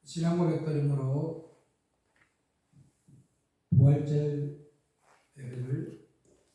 신앙 고백드림으로 부활절 예배를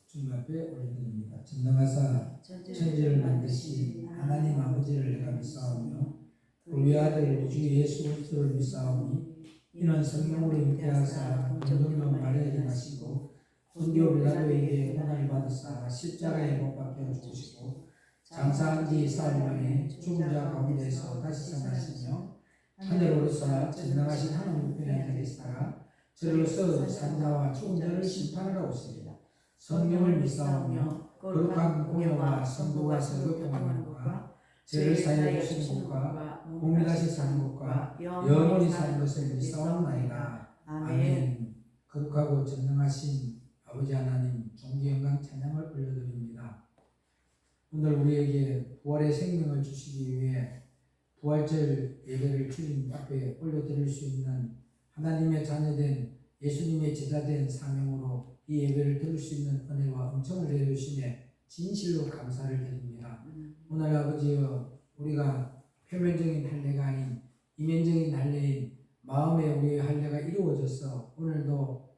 주님 앞에 올려드립니다. 전능하사 천지를 만드신 하나님 아버지를 내가 믿사오며 우리 아들 우주 예수 그리스도를 믿사오니 이는 성령으로 잉태하사 본적으로 마리아에게 나시고 본디오 빌라도에게 고난을 받으사 십자가에 못 박혀 죽으시고 장사한 지 사흘 만에 죽은 자 가운데서 다시 살아나시며 하늘 오르사 전능하신 하나님 우편에 앉아 계시다가 저로서 산자와 죽은 자를 심판하러 오시리라. 성령을 믿사오며 거룩한 공회와 성도가 설교통하는 것과 죄를 사하여 주시는 것과 몸이 다시 사는 것과 영원히 사는 것을 믿사옵나이다. 아멘. 거룩하고 전능하신 아버지 하나님 존귀 영광 찬양을 올려드립니다. 오늘 우리에게 부활의 생명을 주시기 위해 부활절 예배를 주님 앞에 올려드릴 수 있는 하나님의 자녀된 예수님의 제자된 사명으로 이 예배를 드릴 수 있는 은혜와 은총을 내려주심에 진실로 감사를 드립니다. 오늘 아버지여, 우리가 표면적인 할례가 아닌 이면적인 할례인 마음의 우리의 할례가 이루어져서 오늘도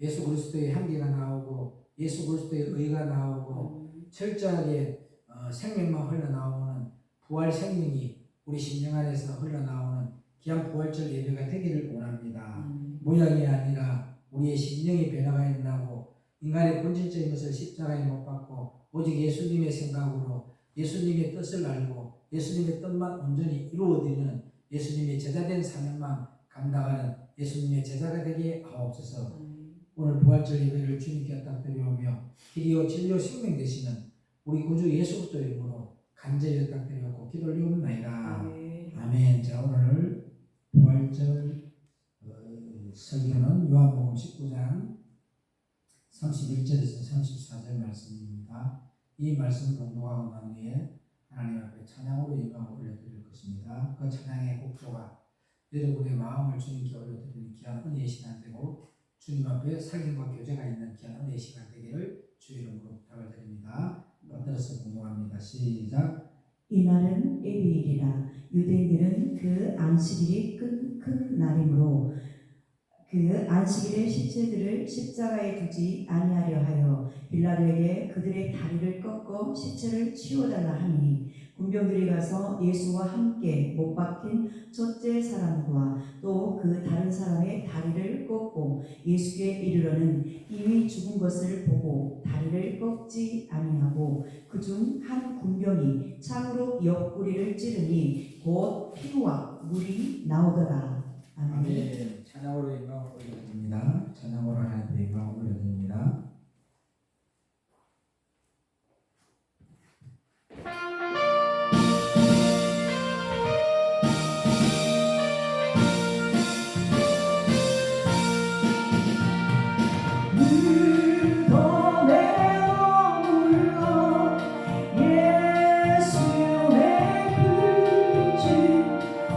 예수 그리스도의 향기가 나오고 예수 그리스도의 의가 나오고 철저하게 생명만 흘러나오는 부활 생명이 우리 심령 안에서 흘러나오는 귀한 부활절 예배가 되기를 원합니다. 모양이 아니라 우리의 심령의 변화가 일어나고 인간의 본질적인 것을 십자가에 못 박고 오직 예수님의 생각으로 예수님의 뜻을 알고 예수님의 뜻만 온전히 이루어지는 예수님의 제자된 사명만 감당하는 예수님의 제자가 되게 하옵소서. 오늘 부활절 예배를 주님께 부탁드리오며 길이요 진리요 생명 되시는 우리 구주 예수 그리스도의 이름으로 간절히 부탁드리옵고 기도 올리옵나이다. 아멘. 자, 오늘 부활절 설교는 요한복음 19장 31절에서 34절 말씀입니다. 이 말씀을 공독하고 난 후에 하나님 앞에 찬양으로 영광을 올려드릴 것입니다. 그 찬양의 곡조가 여러분의 마음을 주님께 올려드리는 귀한 은혜의 시간 되고 주님 앞에 살림과 교제가 있는 귀한 은혜의 시간 되기를 주 이름으로 부탁을 드립니다. 들어서 공독합니다. 시작. 이날은 예비일이라. 유대인들은 그 안식일이 큰 날이므로 그 안식일에 시체들을 십자가에 두지 아니하려 하여 빌라도에게 그들의 다리를 꺾어 시체를 치워달라 하니 군병들이 가서 예수와 함께 못 박힌 첫째 사람과 또 그 다른 사람의 다리를 꺾고 예수께 이르러는 이미 죽은 것을 보고 다리를 꺾지 아니하고 그중 한 군병이 창으로 옆구리를 찌르니 곧 피와 물이 나오더라. 아멘. 아멘. 찬양으로 영광을 올려드립니다. 찬양으로 하나님께 영광을 올려드립니다.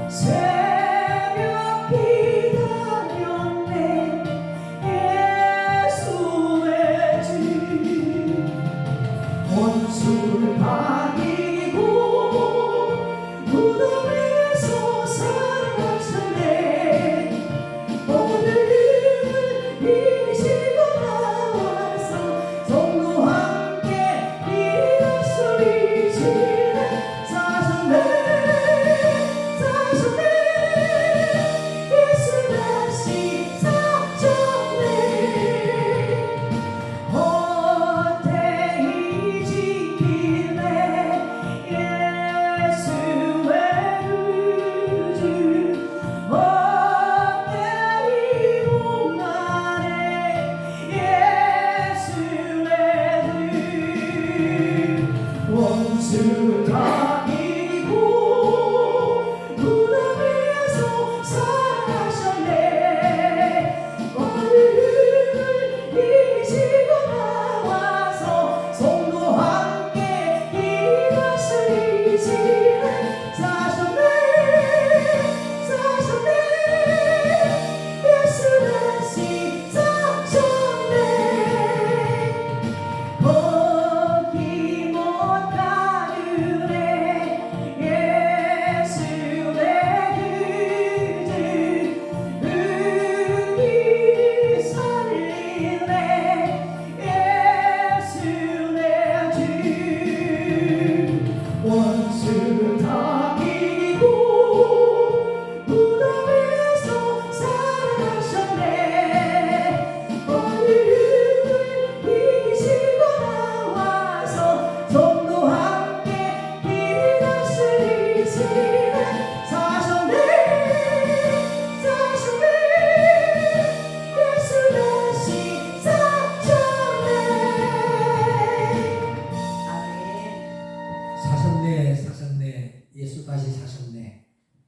새벽 기다렸네 예수의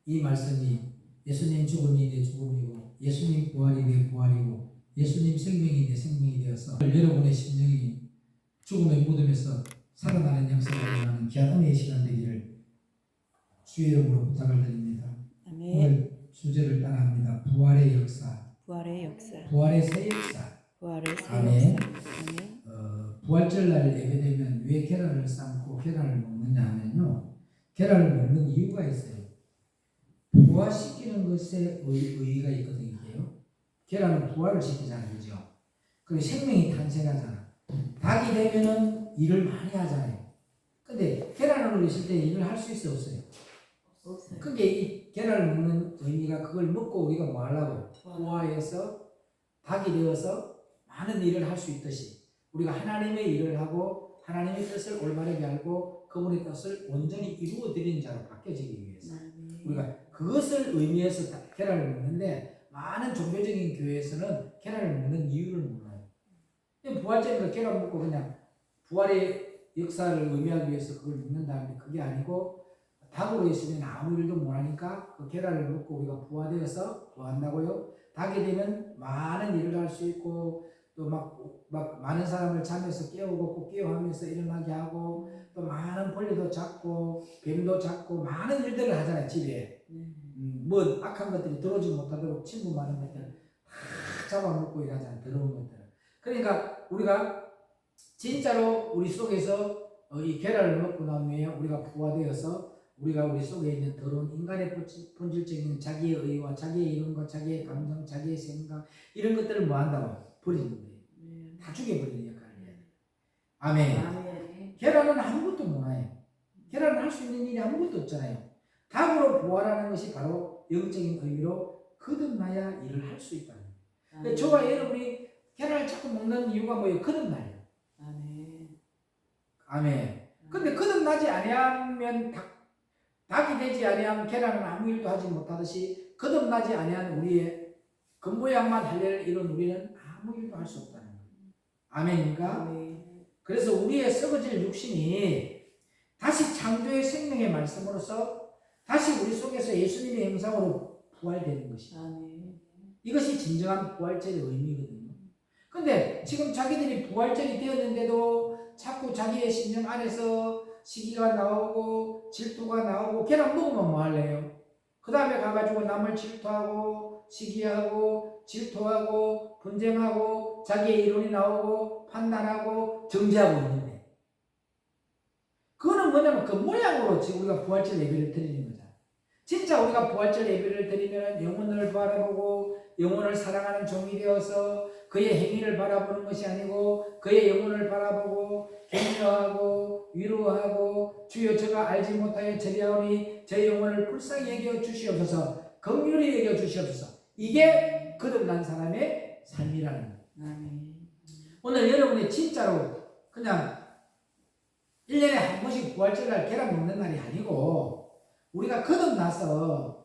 이 말씀이 예수님 죽음이 내 죽음이고 예수님 부활이 내 부활이고 예수님 생명이 내 생명이 되어서 여러분의 심령이 죽음의 무덤에서 살아나는 역사를 일어나는 귀한 은혜의 시간 되기를 주의 이름으로 부탁을 드립니다. 아멘. 오늘 주제를 따라합니다. 부활의 역사, 부활의 역사. 부활의 새 역사. 부활의 새 아멘. 역사. 아멘. 부활절날 예배되면 왜 계란을 삶고 계란을 먹느냐 하면요, 계란을 먹는 이유가 있어요. 부활시키는 것에 의의가 있거든요. 이게요. 계란은 부활을 시키잖아요, 그죠? 그리고 생명이 탄생하잖아. 닭이 되면은 일을 많이 하잖아요. 근데 계란을 올리실 때 일을 할 수 있어 없어요? 없어요. 그게 이 계란을 먹는 의미가 그걸 먹고 우리가 뭐 하려고? 부활해서 닭이 되어서 많은 일을 할 수 있듯이 우리가 하나님의 일을 하고 하나님의 뜻을 올바르게 알고 그분의 뜻을 온전히 이루어 드리는 자로 바뀌어지기 위해서 우리가 그것을 의미해서 계란을 먹는데 많은 종교적인 교회에서는 계란을 먹는 이유를 몰라요. 부활절이니까 계란 먹고 그냥 부활의 역사를 의미하기 위해서 그걸 먹는다는데 그게 아니고 닭으로 있으면 아무 일도 못하니까 그 계란을 먹고 우리가 부활되어서 뭐 한다고요? 닭이 되면 많은 일을 할 수 있고 또 막 많은 사람을 잠에서 깨우고 꼭 깨워하면서 일어나게 하고 또 많은 벌레도 잡고 뱀도 잡고 많은 일들을 하잖아요, 집에. 뭐 악한 것들이 들어오지 못하도록 침부 많은 것들 다 잡아먹고 일하잖아요, 더러운 것들. 그러니까 우리가 진짜로 우리 속에서 이 계란을 먹고 난 후에 우리가 부활되어서 우리가 우리 속에 있는 더러운 인간의 본질적인 자기의 의와 자기의 이론과 자기의 감정, 자기의 생각 이런 것들을 뭐 한다고? 버리는 거예요. 다 죽여버리는 역할을 해야 돼요. 아멘. 아멘. 계란은 아무것도 못해요. 계란은 할 수 있는 일이 아무것도 없잖아요. 닭으로 부활하는 것이 바로 영적인 의미로 거듭나야 일을 할 수 있다는 거예요. 저와 여러분이 계란을 자꾸 먹는 이유가 뭐예요? 거듭나요. 아멘. 아멘. 근데 거듭나지 아니하면 닭이 되지 아니하면 계란은 아무 일도 하지 못하듯이 거듭나지 아니한 우리의 겉모양만 할례를 이룬 우리는 아무 일도 할 수 없다는 거예요. 아멘입니까? 아멘. 그래서 우리의 썩어질 육신이 다시 창조의 생명의 말씀으로서 다시 우리 속에서 예수님의 형상으로 부활되는 것이다. 아멘. 이것이 진정한 부활절의 의미거든요. 근데 지금 자기들이 부활절이 되었는데도 자꾸 자기의 심령 안에서 시기가 나오고 질투가 나오고 계란 먹으면 뭐 할래요? 그 다음에 가가지고 남을 질투하고 시기하고 질투하고 분쟁하고 자기의 이론이 나오고 판단하고 정죄하고 있는데 그거는 뭐냐면 그 모양으로 지금 우리가 부활절 예배를 드리는 거잖아. 진짜 우리가 부활절 예배를 드리면 영혼을 바라보고 영혼을 사랑하는 종이 되어서 그의 행위를 바라보는 것이 아니고 그의 영혼을 바라보고 격려하고 위로하고 주여 저가 알지 못하여 저리하오니 저 영혼을 불쌍히 여겨 주시옵소서 긍휼히 여겨 주시옵소서 이게 거듭난 사람의 삶이라는 거예요. 아멘. 오늘 여러분이 진짜로 그냥 1년에 한 번씩 부활절날 계란 먹는 날이 아니고 우리가 거듭나서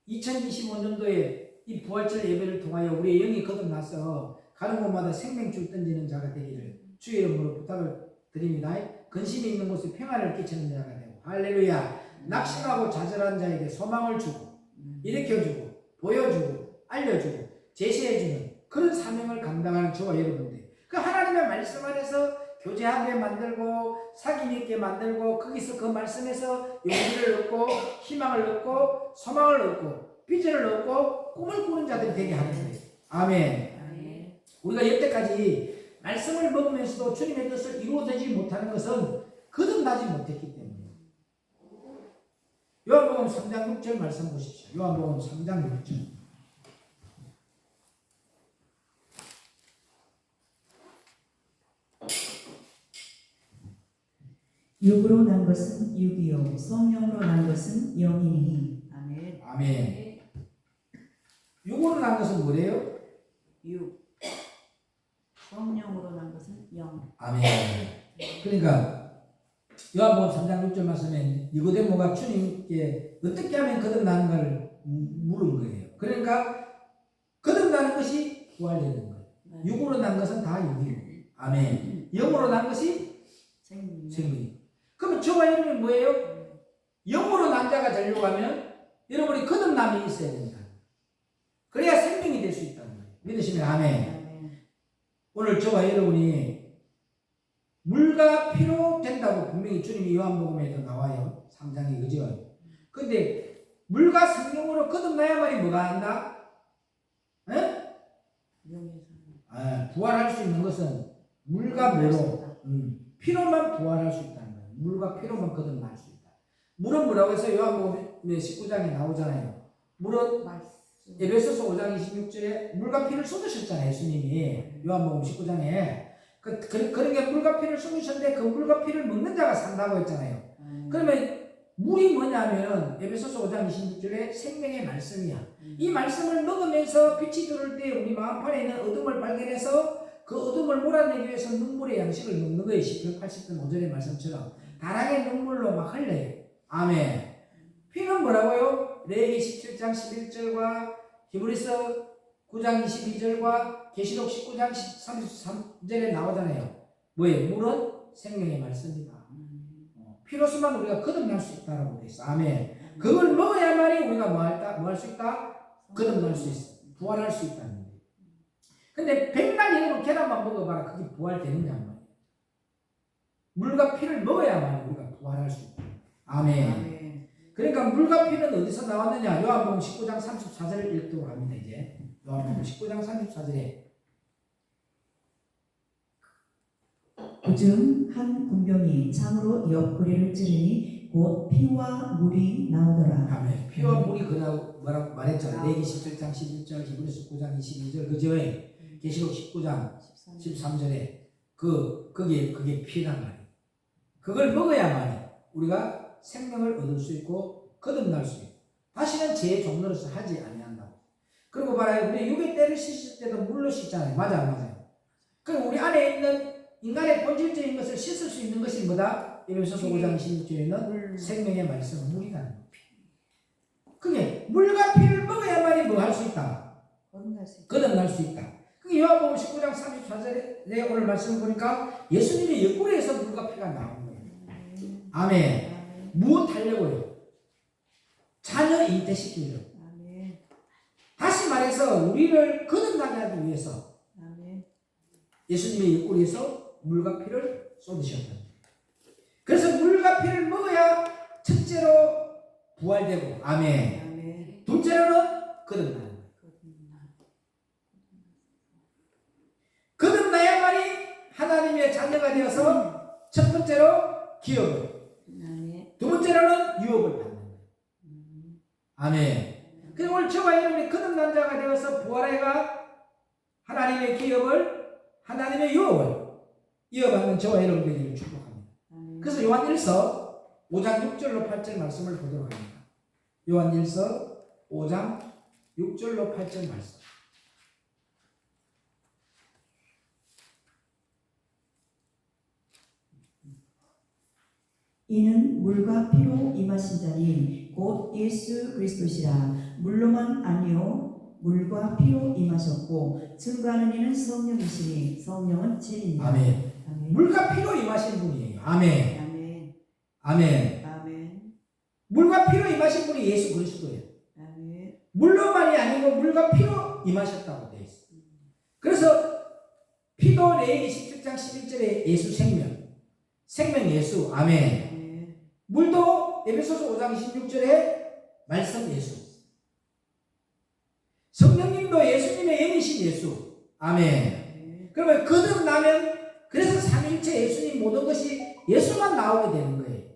2025년도에 이 부활절 예배를 통하여 우리의 영이 거듭나서 가는 곳마다 생명줄 던지는 자가 되기를 주의 이름으로 부탁을 드립니다. 근심이 있는 곳에 평안을 끼치는 자가 되고 할렐루야. 낙심하고 좌절한 자에게 소망을 주고 일으켜주고 보여주고 알려주고 제시해주는 그런 사명을 감당하는 저와 여러분들 그 하나님의 말씀 안에서 교제하게 만들고 사귐 있게 만들고 거기서 그 말씀에서 용기를 얻고 희망을 얻고 소망을 얻고 비전을 얻고 꿈을 꾸는 자들이 되게 하는 거예요. 아멘. 아멘. 우리가 여태까지 말씀을 먹으면서도 주님의 뜻을 이루어지지 못하는 것은 거듭나지 못했기 때문에. 요한복음 3장 6절 말씀 보십시오. 요한복음 3장 6절. 육으로 난 것은 육이요 성령으로 난 것은 영이니. 아멘. 아멘. 육으로 난 것은 뭐래요? 육. 성령으로 난 것은 영. 아멘. 그러니까 요한복음 3장 6절 말씀에 니고데모가 주님께 어떻게 하면 거듭나는가를 물은 거예요. 그러니까 거듭나는 것이 부활되는 거예요. 육으로 난 것은 다 육이고 아멘. 영으로 난 것이 생명이에요. 그러면 저와 여러분이 뭐예요? 영으로 난 자가 되려고 하면 여러분이 거듭남이 있어야 된다. 그래야 생명이 될 수 있다는 거예요. 믿으시면 아멘. 아멘. 오늘 저와 여러분이 물과 피로 된다고 분명히 주님이 요한복음에도 나와요. 3장에 그죠? 근데 물과 성령으로 거듭나야만이 뭐가 한다? 에? 부활할 수 있는 것은 물과 뭐로? 피로만 부활할 수 있다는 거예요. 물과 피로만 거듭날 수 있다. 물은 뭐라고 해서 요한복음 19장에 나오잖아요. 물은 에베소서 5장 26절에 물과 피를 쏟으셨잖아요. 예수님이 요한복음 19장에 그런 게 물과 피를 쏟으셨는데 그 물과 피를 먹는 자가 산다고 했잖아요. 그러면 물이 뭐냐면 에베소서 5장 26절에 생명의 말씀이야. 이 말씀을 먹으면서 빛이 들어올 때 우리 마음판에 있는 어둠을 발견해서 그 어둠을 몰아내기 위해서 눈물의 양식을 먹는 거예요. 시편 80편 5절의 말씀처럼 다락의 눈물로 막 흘려요. 아멘. 피는 뭐라고요? 레위기 17장 11절과 히브리서 9장 22절과 계시록 19장 33절에 나오잖아요. 뭐예요? 물은 생명의 말씀이다. 피로서만 우리가 거듭날 수 있다라고 되어 있어. 아멘. 그걸 먹어야만이 우리가 뭐 할 수 있다? 거듭날 수 있어. 부활할 수 있다는 거예요. 근데 백날 여러분 계란만 먹어봐라. 그게 부활되느냐 말이에요. 물과 피를 먹어야만 우리가 부활할 수 있다. 아멘. 그러니까 물과 피는 어디서 나왔느냐? 요한복음 19장 34절을 읽도록 합니다. 이제 요한복음 19장 34절에 그중 한 군병이 창으로 옆구리를 찌르니 곧 피와 물이 나오더라. 아멘. 피와 물이 뭐라고 말했잖아요. 레위기 17장 11절, 히브리서 9장 22절, 그죠? 계시록 19장 13절에 그게 피란 말이에요. 그걸 먹어야만이 우리가 생명을 얻을 수 있고 거듭날 수 있고 다시는 죄의 종로로서 하지 아니한다고. 그리고 봐라요. 우리 육의 때를 씻을 때도 물로 씻잖아요. 맞아요. 그럼 우리 안에 있는 인간의 본질적인 것을 씻을 수 있는 것이 뭐다? 에베소서 5장 16절에는 생명의 말씀, 물이라는 거. 그게 물과 피를 먹어야만이 뭐 할 수 있다? 거듭날 수 있다. 그게 요한복음 19장 34절에 오늘 말씀을 보니까 예수님의 옆구리에서 물과 피가 나온 거예요. 아멘. 무엇하려고요? 자녀 잉태시키려고. 다시 말해서 우리를 거듭나게 하기 위해서 예수님의 옆구리에서 물과 피를 쏟으셨다. 그래서 물과 피를 먹어야 첫째로 부활되고 아멘. 둘째로는 거듭나는 거예요. 거듭나야만이 하나님의 자녀가 되어서 첫 번째로 기업을, 두 번째로는 유업을 받는 거예요. 아멘. 그리고 오늘 저와 여러분이 거듭난 자가 되어서 부활해가 하나님의 기업을, 하나님의 유업을 이어받는 저와 여러분 되기를 축복합니다. 그래서 요한일서 5장 6절로 8절 말씀을 보도록 합니다. 요한일서 5장 6절로 8절 말씀. 이는 물과 피로 임하신 자니 곧 예수 그리스도시라. 물로만 아니요 물과 피로 임하셨고 증거하는 이는 성령이시니 성령은 진리니라. 아멘. 물과 피로 임하신 분이에요. 아멘. 아멘. 물과 피로 임하신 분이 예수 그리스도예요. 물로만이 아니고 물과 피로 임하셨다고 되어 있어요. 그래서 피도 레위기 17장 11절에 예수 생명 예수. 아멘. 물도 에베소서 5장 26절에 말씀 예수. 성령님도 예수님의 영이신 예수. 아멘. 그러면 거듭나면 그래서 삼위일체 예수님 모든 것이 예수만 나오게 되는 거예요.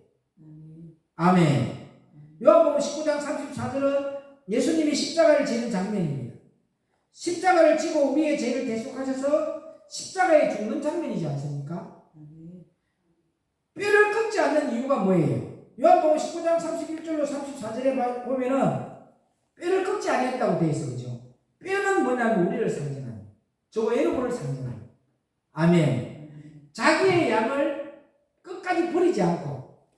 아멘. 요한복음 19장 34절은 예수님이 십자가를 지는 장면입니다. 십자가를 지고 우리의 죄를 대속하셔서 십자가에 죽는 장면이지 않습니까? 뼈를 꺾지 않는 이유가 뭐예요? 요한복음 19장 31절로 34절에 보면은 뼈를 꺾지 않았다고 되어 있어. 그죠? 뼈는 뭐냐면 우리를 상징하는, 저와 여러분을 상징하는. 아멘. 자기의 양을 끝까지 버리지 않고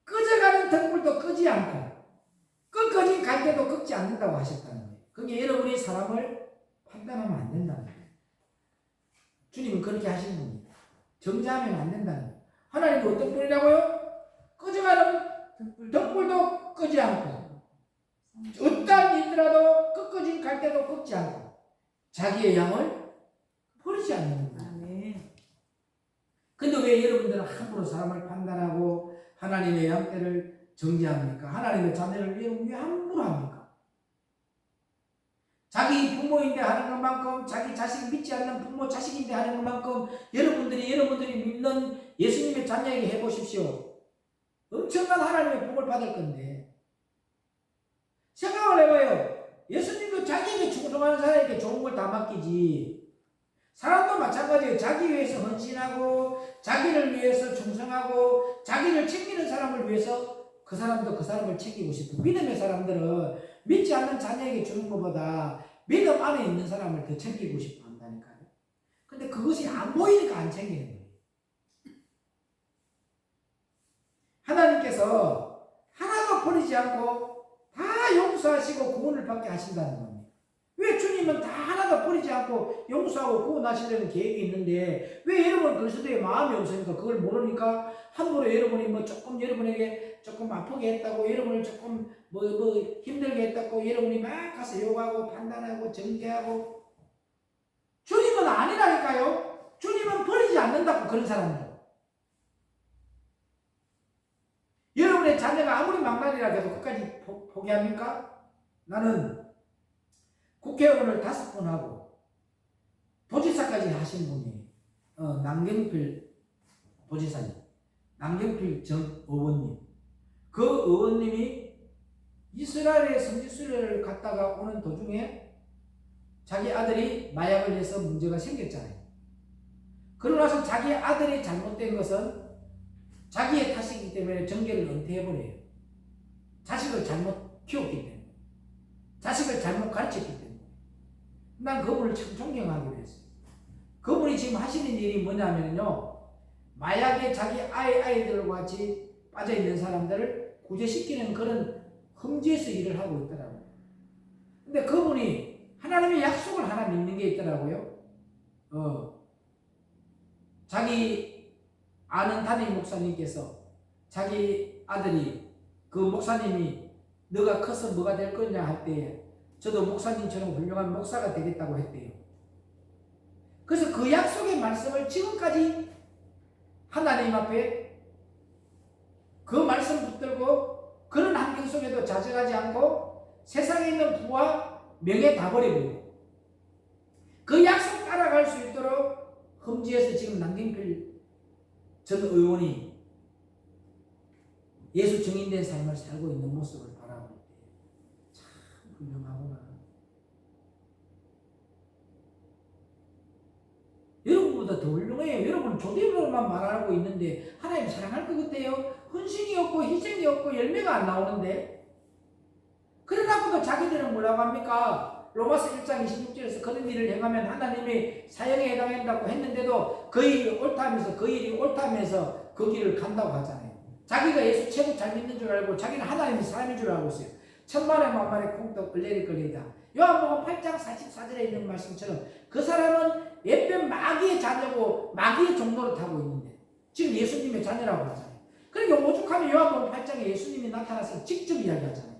꺼져가는 등불도 끄지 않고 꺾어진 갈대도 꺾지 않는다고 하셨다는 거예요. 그게 여러분이 사람을 판단하면 안 된다는 거예요. 주님은 그렇게 하시는 겁니다. 정죄하면 안 된다는 거예요. 하나님은 어떤 분이라고요? 꺼져가는 등불도 끄지 않고 하더라도 꺾어진 갈대도 꺾지 않고 자기의 양을 버리지 않는 거예요. 아멘. 근데 왜 여러분들은 함부로 사람을 판단하고 하나님의 양떼를 정죄합니까? 하나님의 자녀를 여러분 왜 함부로 합니까? 자기 부모인데 하는 것만큼, 자기 자식 믿지 않는 부모 자식인데 하는 것만큼 여러분들이 믿는 예수님의 자녀에게 해보십시오. 엄청난 하나님의 복을 받을 건데 생각을 해봐요. 예수님도 자기에게 충성하는 사람에게 좋은 걸 다 맡기지. 사람도 마찬가지예요. 자기 위해서 헌신하고 자기를 위해서 충성하고 자기를 챙기는 사람을 위해서 그 사람도 그 사람을 챙기고 싶고, 믿음의 사람들은 믿지 않는 자녀에게 주는 것보다 믿음 안에 있는 사람을 더 챙기고 싶어 한다니까요. 근데 그것이 안 보이니까 안 챙기는 거예요. 하나님께서 하나도 버리지 않고 다 용서하시고 구원을 받게 하신다는 겁니다. 왜 주님은 다 하나도 버리지 않고 용서하고 구원하시려는 계획이 있는데 왜 여러분 그리스도의 마음이 없으니까, 그걸 모르니까 함부로 여러분이 뭐 조금 여러분에게 조금 아프게 했다고, 여러분을 조금 뭐 힘들게 했다고 여러분이 막 가서 욕하고 판단하고 정죄하고. 주님은 아니라니까요. 주님은 버리지 않는다고. 그런 사람들, 여러분의 자녀가 아무리 망나니라 해도 끝까지 포기합니까? 나는 국회의원을 5번 하고 도지사까지 하신 분이 남경필 도지사님, 남경필 전 의원님, 그 의원님이 이스라엘에 선지순례를 갔다가 오는 도중에 자기 아들이 마약을 해서 문제가 생겼잖아요. 그러고 나서 자기 아들이 잘못된 것은 자기의 탓이기 때문에 정계를 은퇴해버려요. 자식을 잘못 키웠기 때문에, 자식을 잘못 가르쳤기 때문에. 난 그분을 참 존경하기로 했어요. 그분이 지금 하시는 일이 뭐냐면요, 마약에 자기 아이들과 같이 빠져있는 사람들을 구제시키는 그런 험지에서 일을 하고 있더라고요. 근데 그분이 하나님의 약속을 하나 믿는 게 있더라고요. 자기 아는 담임 목사님께서 자기 아들이 그 목사님이 너가 커서 뭐가 될 거냐 할 때 저도 목사님처럼 훌륭한 목사가 되겠다고 했대요. 그래서 그 약속의 말씀을 지금까지 하나님 앞에 그 말씀 붙들고 그런 환경 속에도 좌절하지 않고 세상에 있는 부와 명예 다 버리고 그 약속 따라갈 수 있도록 험지에서 지금 남경필 전 의원이 예수 증인된 삶을 살고 있는 모습을 바라볼 때 참 훌륭하구나. 여러분보다 더 훌륭해요. 여러분은 조대로만 말하고 있는데 하나님 사랑할 것 같아요. 헌신이 없고 희생이 없고 열매가 안 나오는데. 그러나보다 자기들은 뭐라고 합니까? 로마서 1장 26절에서 그런 일을 행하면 하나님의 사형에 해당한다고 했는데도 그 일이 옳다면서 그 길을 간다고 하잖아요. 자기가 예수 최고 잘 믿는 줄 알고 자기는 하나님의 사람인 줄 알고 있어요. 천만에 만만에 콩떡 걸레리걸레이다. 요한복음 8장 44절에 있는 말씀처럼 그 사람은 예편 마귀의 자녀고 마귀의 종로를 타고 있는데 지금 예수님의 자녀라고 하잖아요. 그러니까 오죽하면 요한복음 8장에 예수님이 나타나서 직접 이야기하잖아요.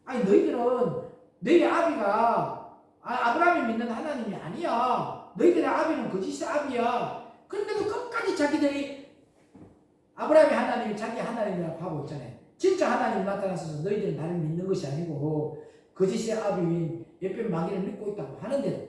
아니 너희들은 너희 아비가 아브라함이 믿는 하나님이 아니야. 너희들의 아비는 거짓의 아비야. 그런데도 끝까지 자기들이 아브라함의 하나님이 자기 하나님이라고 하고 있잖아요. 진짜 하나님이 나타나서 너희들은 나를 믿는 것이 아니고 거짓의 아비인 예편 마귀를 믿고 있다고 하는데도,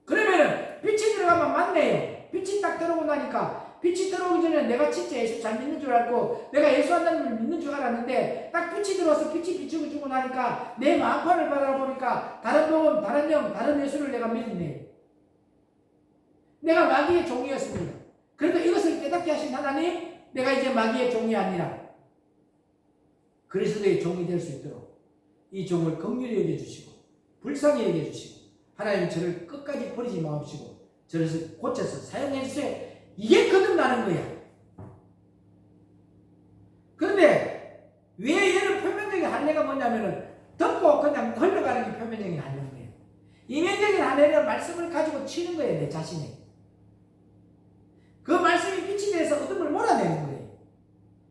그러면은 빛이 들어가면 맞네요. 빛이 딱 들어오고 나니까, 빛이 들어오기 전에 내가 진짜 예수 잘 믿는 줄 알고 내가 예수 하나님을 믿는 줄 알았는데 딱 빛이 들어와서 빛이 비추고 주고 나니까 내 마음판을 바라보니까 다른 복음, 다른 영, 다른 예수를 내가 믿네. 내가 마귀의 종이었습니다. 그러니까 이것을 깨닫게 하신 하나님, 내가 이제 마귀의 종이 아니라 그리스도의 종이 될 수 있도록 이 종을 긍휼히 여겨주시고 불쌍히 여겨주시고 하나님 저를 끝까지 버리지 마옵시고 저를 고쳐서 사용해 주세요. 이게 거듭나는 거야. 그런데 왜 얘는 표면적인 할례가 뭐냐면은 덮고 그냥 흘러가는 게 표면적인 할례인 거예요. 이면적인 할례는 말씀을 가지고 치는 거예요. 내 자신에. 그 말씀이 빛이 돼서 어둠을 몰아내는 거예요.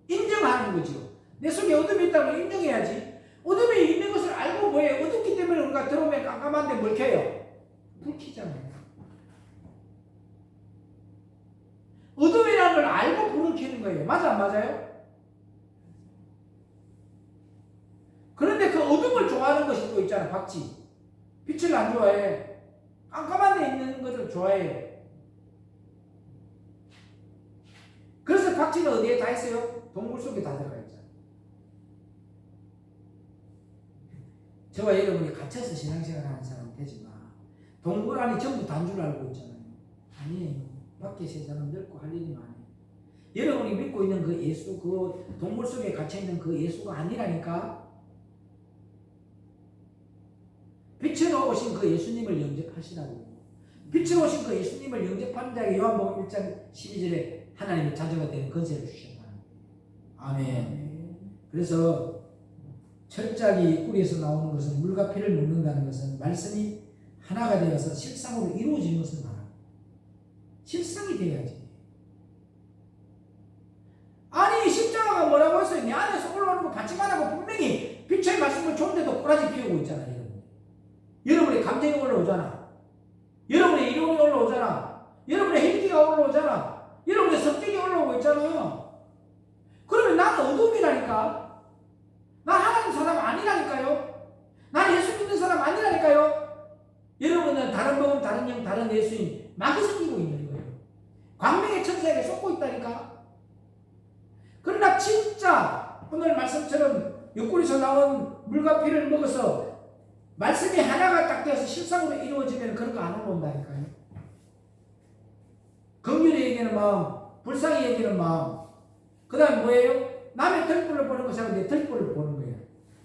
인정하는 거죠. 내 속에 어둠이 있다고 인정해야지. 어둠이 내가 들어오면 깜깜한데 뭘 켜요? 불 켜잖아요. 어둠이라는 걸 알고 불을 켜는 거예요. 맞아 안 맞아요? 그런데 그 어둠을 좋아하는 것이 또 있잖아. 박쥐. 빛을 안 좋아해. 깜깜한 데 있는 것을 좋아해요. 그래서 박쥐는 어디에 다 있어요? 동굴 속에 다 들어가 있잖아요. 저와 여러분이 갇혀서 신앙생활 하는 사람은 되지만 동굴 안에 전부 다인 줄 알고 있잖아요. 아니에요. 밖에 세상은 넓고 할 일이 많아요. 여러분이 믿고 있는 그 예수, 그 동굴 속에 갇혀있는 그 예수가 아니라니까. 빛으로 오신 그 예수님을 영접하시라고. 빛으로 오신 그 예수님을 영접하는 자에게 요한복음 1장 12절에 하나님이 자녀가 되는 권세를 주셨다. 아멘. 그래서 철저하게 뿌리에서 나오는 것은 물과 피를 먹는다는 것은 말씀이 하나가 되어서 실상으로 이루어지는 것을 말합니다. 실상이 돼야지. 아니 십자가가 뭐라고 했어요? 내 안에서 올라오는 거 받지만 하고 분명히 빛의 말씀을 좋은데도 꼬라지 피우고 있잖아요. 여러분의 감정이 올라오잖아. 여러분의 이론이 올라오잖아. 여러분의 행기가 올라오잖아. 여러분의 성격이 올라오고 있잖아. 그러면 나는 어둠이라니까. 난 하나님 사람 아니라니까요. 난 예수 믿는 사람 아니라니까요. 여러분은 다른 복음, 다른 영, 다른 예수님 막이 생기고 있는 거예요. 광명의 천사에게 쏟고 있다니까. 그러나 진짜 오늘 말씀처럼 옆구리에서 나온 물과 피를 먹어서 말씀이 하나가 딱 되어서 실상으로 이루어지면 그런 거 안 올라온다니까요. 긍휼히 얘기하는 마음, 불쌍히 얘기하는 마음. 그 다음 뭐예요? 남의 털불을 보는 것이 아니라 내 털불을 보는 거예요.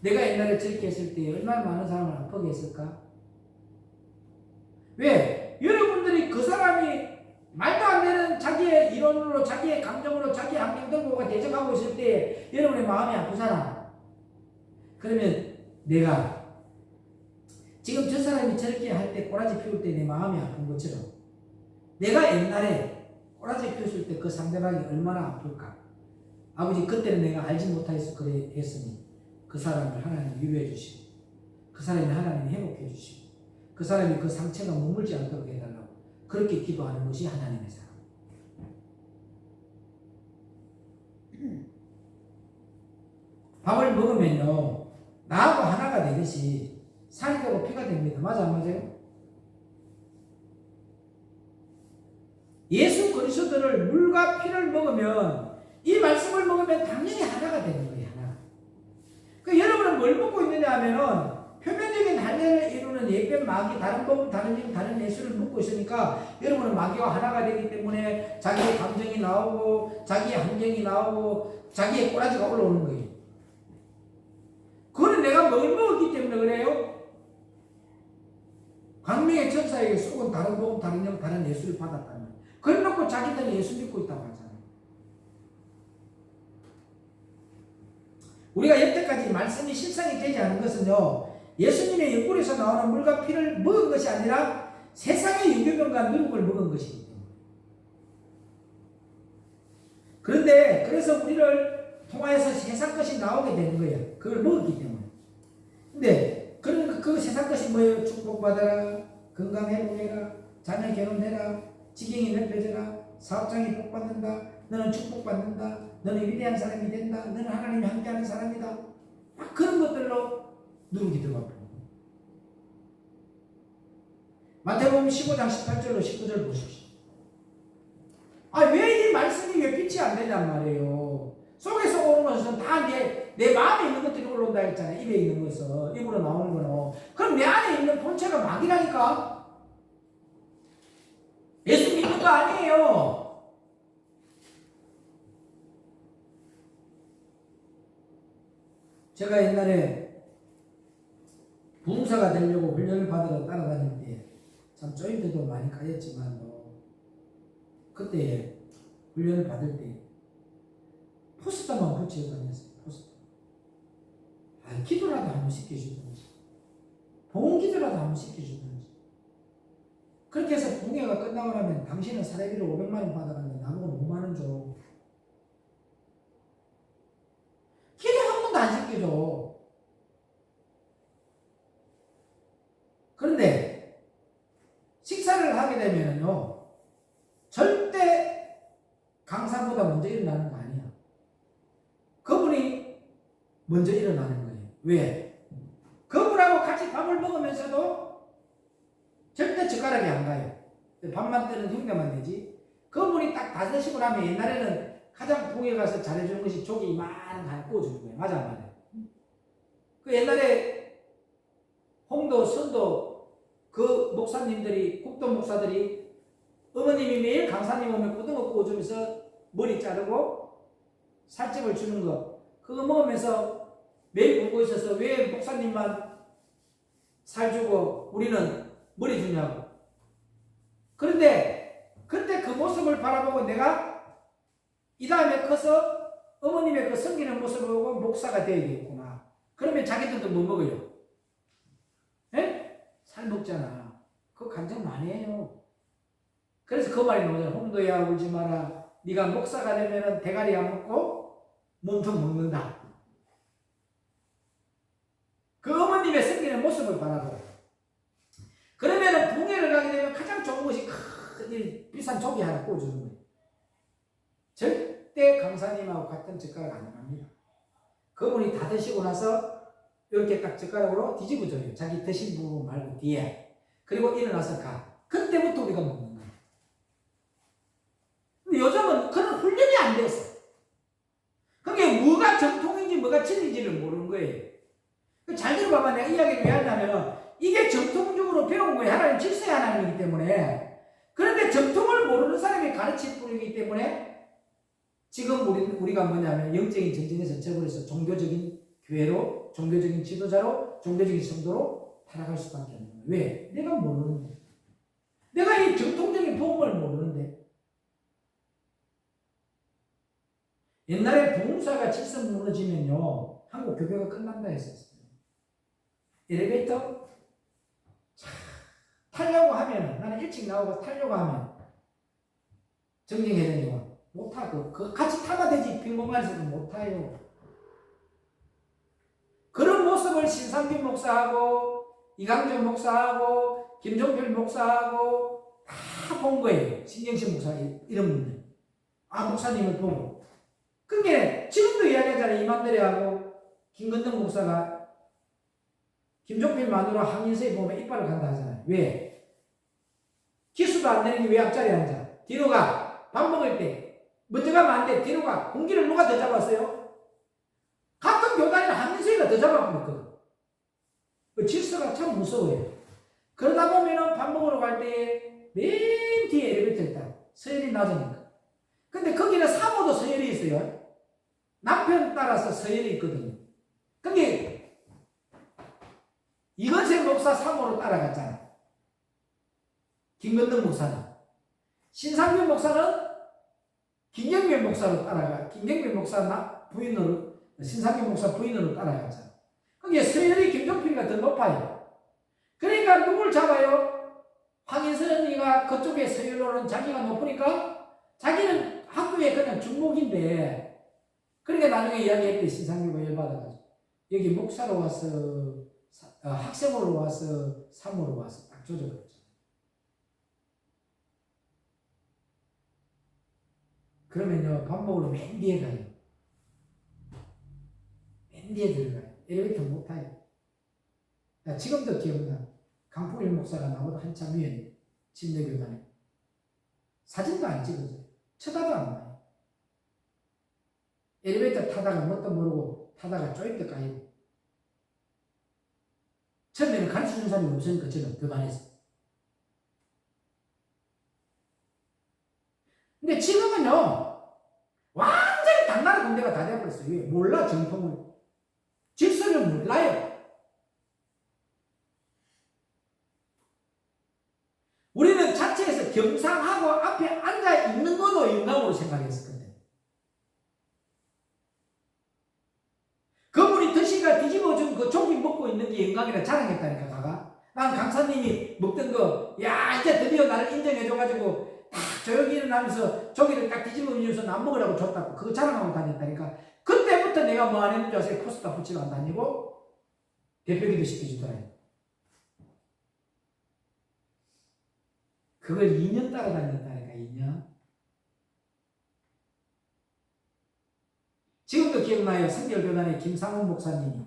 내가 옛날에 저렇게 했을 때 얼마나 많은 사람을 아프게 했을까? 왜? 여러분들이 그 사람이 말도 안 되는 자기의 이론으로, 자기의 감정으로, 자기의 환경들과 대적하고 있을 때 여러분의 마음이 아프잖아. 그러면 내가 지금 저 사람이 저렇게 할 때 꼬라지 피울 때 내 마음이 아픈 것처럼 내가 옛날에 꼬라지 피웠을 때 그 상대방이 얼마나 아플까? 아버지 그때는 내가 알지 못해서 그래 했으니 그 사람을 하나님 위로해 주시고 그 사람이 하나님 회복해 주시고 그 사람이 그 상처가 머물지 않도록 해달라고 그렇게 기도하는 것이 하나님의 사랑. 밥을 먹으면요 나하고 하나가 되듯이 살이 되고 피가 됩니다. 맞아 안 맞아요? 예수 그리스도를 물과 피를 먹으면 이 말씀을 먹으면 당연히 하나가 되는 거예요. 하나. 그러니까 여러분은 뭘 먹고 있느냐 하면은 표면적인 할례를 이루는 예배 마귀 다른 법 다른 영 다른 예수를 먹고 있으니까 여러분은 마귀와 하나가 되기 때문에 자기의 감정이 나오고 자기의 함정이 나오고 자기의 꼬라지가 올라오는 거예요. 그거는 내가 뭘 먹었기 때문에 그래요? 광명의 천사에게 속은 다른 복, 다른 영, 다른 예수를 받았다는 거예요. 그래놓고 자기들은 예수 믿고 있다고 하잖아요. 우리가 여태까지 말씀이 실상이 되지 않은 것은요, 예수님의 옆구리에서 나오는 물과 피를 먹은 것이 아니라 세상의 유교병과 누룩을 먹은 것이기 때문에. 그런데 그래서 우리를 통하여서 세상 것이 나오게 되는 거예요. 그걸 먹었기 때문에. 근데 그 세상 것이 뭐예요? 축복받아라, 건강 회복해라, 자녀 결혼해라, 지경이 넓혀져라, 사업장이 복받는다, 너는 축복받는다, 너는 위대한 사람이 된다, 너는 하나님이 함께하는 사람이다. 막 그런 것들로 누룩이 들어가 버려요. 마태복음 15장 18절로 19절 보십시오. 왜 이 말씀이 왜 빛이 안 되냔 말이에요. 속에서 오는 것은 다 내 마음에 있는 것들이 올라온다 했잖아요. 입에 있는 것은 입으로 나오는 거는. 그럼 내 안에 있는 본체가 마귀라니까. 예수 믿는 거 아니에요. 제가 옛날에 부흥사가 되려고 훈련을 받으러 따라다닐 때 참 조인트도 많이 가였지만 그때 훈련을 받을 때 포스터만 붙이고 다녔어요. 포스터. 기도라도 한번 시켜주든지 봉 기도라도 한번 시켜주든지 그렇게 해서 봉회가 끝나고 나면 당신은 사례비를 500만 원 받아갔는데 나보고 5만 원 줘. 기도 한 번도 안 시켜줘. 그런데 식사를 하게 되면요, 절대 강사보다 먼저 일어나는 거 아니야. 그분이 먼저 일어나는 거예요. 왜? 그분하고 같이 밥을 먹으면서도 절대 젓가락이 안 가요. 밥만 뜨는 흉내만 내지. 그분이 딱 다 드시고 나면, 옛날에는 가장 부에 가서 잘해주는 것이 조기 이만한 거 구워주는 거예요. 맞아 안 맞아요? 그 옛날에 홍도, 선도 그 목사님들이, 국도 목사들이, 어머님이 매일 강사님 오면 고등어 구워주면서 머리 자르고 살집을 주는 거, 그거 먹으면서 매일 보고 있어서 왜 목사님만 살 주고 우리는 머리 주냐고. 그런데 그때 그 모습을 바라보고 내가 이 다음에 커서 어머님의 그 섬기는 모습을 보고 목사가 되어야겠구나. 그러면 자기들도 뭐 먹어요? 에? 살 먹잖아. 그거 간증 많이 해요. 그래서 그 말이 나오잖아. 홍도야 울지 마라. 네가 목사가 되면은 대가리 안 먹고 몸통 먹는다. 그 어머님의 섬기는 모습을 바라보고. 그러면은 붕해를 가게 되면 가장 좋은 것이 큰 비싼 조기 하나 구워주는 거예요. 절대 강사님하고 같은 젓가락 안 합니다. 그분이 다 드시고 나서 이렇게 딱 젓가락으로 뒤집어줘요. 자기 드신 부분 말고 뒤에. 그리고 일어나서 가. 그때부터 우리가 먹는 거예요. 근데 요즘은 그런 훈련이 안 됐어. 그게 뭐가 정통인지 뭐가 진리인지를 모르는 거예요. 잘 들어봐봐. 내가 이야기를 왜 하냐면은 이게 정통적으로 배운 거예요. 하나님 질서의 하나님이기 때문에. 그런데 정통을 모르는 사람이 가르칠 뿐이기 때문에 지금 우리가 뭐냐면 영적인 전쟁에 젖혀버려서 종교적인 교회로, 종교적인 지도자로, 종교적인 성도로 타락할 수밖에 없는 거예요. 왜? 내가 모르는데. 내가 이 정통적인 복음을 모르는데. 옛날에 부흥사가 질서 무너지면요, 한국 교회가 끝난다 했었어요. 엘리베이터 타려고 하면, 나는 일찍 나오고 타려고 하면 정정회장님은 못 타고, 그 같이 타면 되지, 빈 공간에서도 못 타요. 그런 모습을 신상균 목사하고 이강준 목사하고 김종필 목사하고 다 본 거예요. 신경신 목사 이런 분들. 아, 목사님을 보고. 그게 지금도 이야기하잖아요. 이만대리하고 김건덕 목사가 김종필 마누라 항인서에 보면 이빨을 간다 하잖아요. 왜? 기수도 안 되는 게 왜 앞자리에 앉아? 뒤로 가. 밥 먹을 때 먼저 가면 안 돼. 뒤로 가. 공기를 누가 더 잡았어요? 같은 교단이나 항인서가 더 잡아버렸거든. 그 질서가 참 무서워요. 그러다 보면은 밥 먹으러 갈 때 맨 뒤에 엘리베이터 있다. 서열이 낮으니까. 근데 거기는 사모도 서열이 있어요. 남편 따라서 서열이 있거든요. 그게 이건생 목사 사모로 따라갔잖아. 김건덕 목사는. 신상균 목사는 김경민 목사로 따라가. 김경민 목사 부인으로, 신상균 목사 부인으로 따라갔잖아. 그게 서열이 김종필이가 더 높아요. 그러니까 누굴 잡아요? 황인선이가 그쪽에 서열로는 자기가 높으니까 자기는 학교에 그냥 중목인데, 그러니까 나중에 이야기했대. 신상규가 열받아가지고 여기 목사로 와서 학생으로 와서 사모로 와서 딱 조져버렸죠. 그러면요, 밥 먹으러 맨 뒤에 가요. 맨 뒤에 들어가요. 엘리베이터 못 타요. 나 지금도 기억나. 강풍일 목사가 나보다 한참 위에 침례교단에 사진도 안 찍어줘요. 쳐다도 안 봐요. 엘리베이터 타다가 뭣도 모르고 타다가 쪼입도 까이고. 처음에는 가르쳐주는 사람이 없으니까 저는 교단에서. 근데 지금은요, 완전히 당나라 군대가 다 되어버렸어요. 왜? 몰라, 정통을. 질서를 몰라요. 우리는 자체에서 겸상하고 앞에 앉아 있는 것도 영광으로 생각했을 건데. 그분이 드시가 뒤집어준 그 조기 먹고 있는 게 영광이라 자랑했다니까, 가가. 난 강사님이 먹던 거, 야, 이제 드디어 나를 인정해줘가지고 딱 조용히 일어나면서 조기를 딱 뒤집어주면서 나 먹으라고 줬다고. 그거 자랑하고 다녔다니까. 그때부터 내가 뭐 안 했는지 아세요? 코스다 붙이러 안 다니고 대표기도 시켜주더라고요. 그걸 2년 따라다녔다니까, 2년. 지금도 기억나요. 성결교단의 김상훈 목사님이.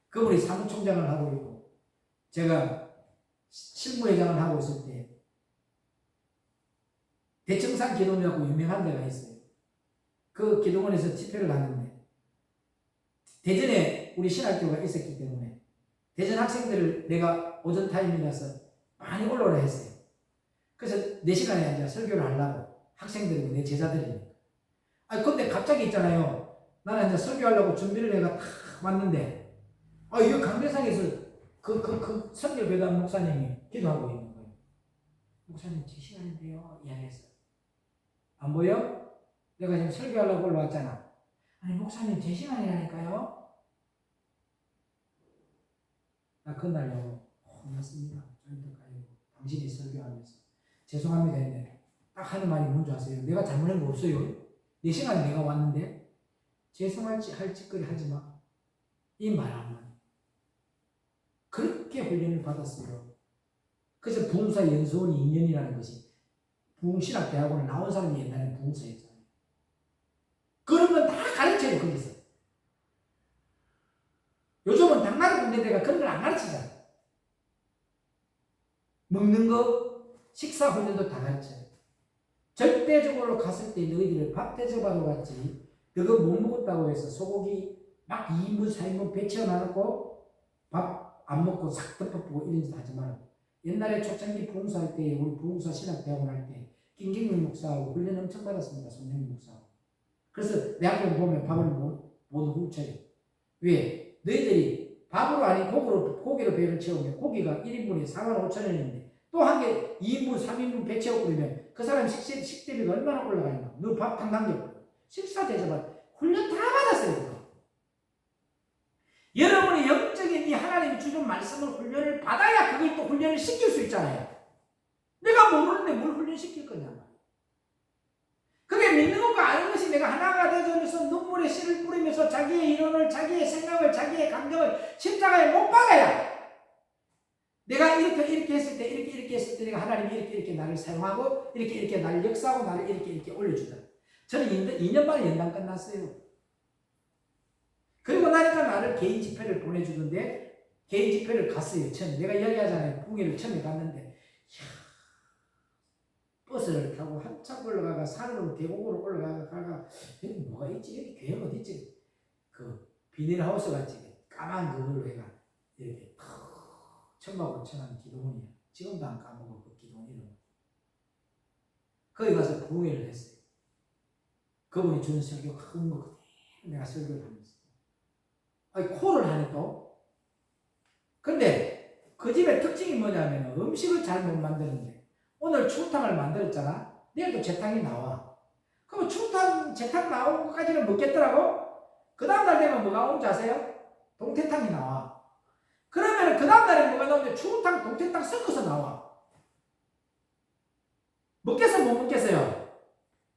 그분이 사무총장을 하고 있고, 제가 실무회장을 하고 있을 때, 대청산 기도원이라고 유명한 데가 있어요. 그 기도원에서 집회를 하는데, 대전에 우리 신학교가 있었기 때문에, 대전 학생들을 내가 오전 타임이라서 많이 올라오라 했어요. 그래서 4시간에 앉아 설교를 하려고, 학생들이고 내 제자들이니까. 근데 갑자기 있잖아요. 나는 이제 설교하려고 준비를 해가 탁 왔는데, 이거 강대상에서 그 선교교단 목사님이 기도하고 있는 거예요. 목사님, 제 시간인데요. 이야기했어요. 안 보여? 내가 지금 설교하려고 올라왔잖아. 아니, 목사님, 제 시간이라니까요. 나 그날요, 혼났습니다. 당신이 설교하면서. 죄송합니다 했는데, 딱 하는 말이 뭔지 아세요? 내가 잘못한 거 없어요. 내 시간에 내가 왔는데, 죄송할지 할 짓거리 하지 마. 이 말 하면. 그렇게 훈련을 받았어요. 그래서 부흥사 연수원이 2년이라는 것이, 부흥신학대학원을 나온 사람이 옛날에 부흥사였잖아요. 그런 건 다 가르쳐요, 거기서. 요즘은 당나라 군대대가 그런 걸 안 가르치잖아. 먹는 거, 식사 훈련도 다 가르쳐요. 절대적으로 갔을 때 너희들을 밥 대접하러 갔지, 너가 못 먹었다고 해서 소고기 막 2인분, 4인분 배치워놔놓고 밥 안 먹고 싹 덮어보고 이런 짓 하지 말고. 옛날에 초창기 부흥사할 때, 우리 부흥사 신학대학원 할 때, 김경민 목사하고 훈련 엄청 받았습니다. 손영민 목사하고. 그래서 내 앞에 보면 밥을 못 훔쳐요. 왜? 너희들이 밥으로 아닌 고기로 배를 채우면 고기가 1인분에 45,000원인데 또 한 개 2인분, 3인분 배 채우고 그러면 그 사람 식대비가 얼마나 올라가냐. 너 밥 탕 남겨버려. 식사 대접할 훈련 다 받았어요. 그거. 여러분이 영적인 이 하나님이 주는 말씀을 훈련을 받아야 그걸 또 훈련을 시킬 수 있잖아요. 내가 모르는데 뭘 훈련시킬 거냐. 그게 믿는 것과 아는 것이 내가 하나가 되어져서 눈물에 씨를 뿌리면서 자기의 이론을, 자기의 생각을, 자기의 감정을 십자가에 못 박아야. 내가 이렇게 했을 때, 이렇게 했을 때 내가 하나님이 이렇게 나를 사용하고 이렇게 나를 역사하고 나를 이렇게 올려주더라. 저는 2년 만에 연당 끝났어요. 그리고 나니까 나를 개인 집회를 보내주는데, 개인 집회를 갔어요. 처음에 내가 이야기하잖아요. 부흥회를 처음에 갔는데, 버스를 타고 한참 올라가가 산으로 계곡으로 올라가가 여기 뭐가 있지? 여기 교회가 어디 있지? 그 비닐하우스 같이 까만 그걸로 해가 이렇게 천막으로 쳐놓은 기도원이야. 지금도 안 까먹어. 그 기도원 이름. 거기 가서 부흥회를 했어요. 그분이 주는 설교 큰 거 그대로 내가 설교를 하면서 코를 하네 또. 근데 그 집의 특징이 뭐냐면 음식을 잘 못 만드는데, 오늘 추탕을 만들었잖아. 내일도 재탕이 나와. 그럼 재탕 나온 것까지는 먹겠더라고? 그 다음날 되면 뭐가 오는지 아세요? 동태탕이 나와. 그러면 그 다음날에 뭐가 나오는데 추탕, 동태탕 섞어서 나와. 먹겠어, 못 먹겠어요?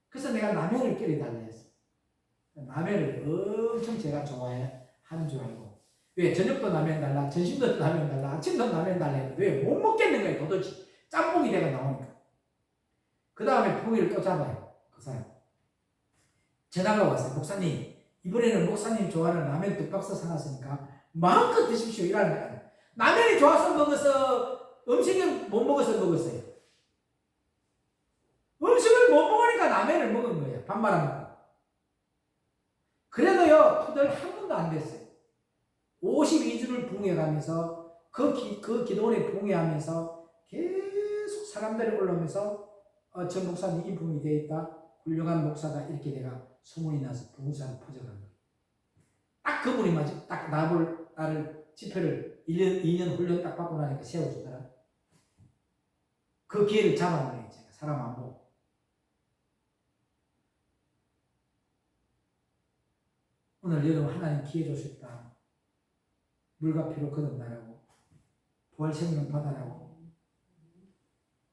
그래서 내가 라면을 끓여달라 했어. 라면을 엄청 제가 좋아해 하는 줄 알고. 왜? 저녁도 라면 달라, 점심도 라면 달라, 아침도 라면 달라 했는데 왜? 못 먹겠는 거예요, 도대체. 짬뽕이 내가 나오니까. 그 다음에 부위를 또 잡아요. 그 사람. 전화가 왔어요. 목사님, 이번에는 목사님 좋아하는 라면 2박스 사놨으니까 마음껏 드십시오. 이라는 거예요. 라면이 좋아서 먹어서, 음식을 못 먹어서 먹었어요. 음식을 못 먹으니까 라면을 먹은 거예요. 밥 말아 먹고. 그래도요, 투덜 한 번도 안 됐어요. 52주를 부흥해가면서, 그 기도원에 부흥해하면서 계속 사람들이 올라오면서 저 목사님 이 부흥이 되어 있다. 훌륭한 목사다. 이렇게 내가 소문이 나서 부흥사를 퍼져간 거예요. 딱 그분이 딱 나를 집회를 2년 훈련 딱 받고 나니까 세워주더라. 그 기회를 잡아놔요. 제가 사람 안 보고. 오늘 여러분 하나님 기회 주셨다. 물과 피로 거듭나라고, 부활 생명 받아라고.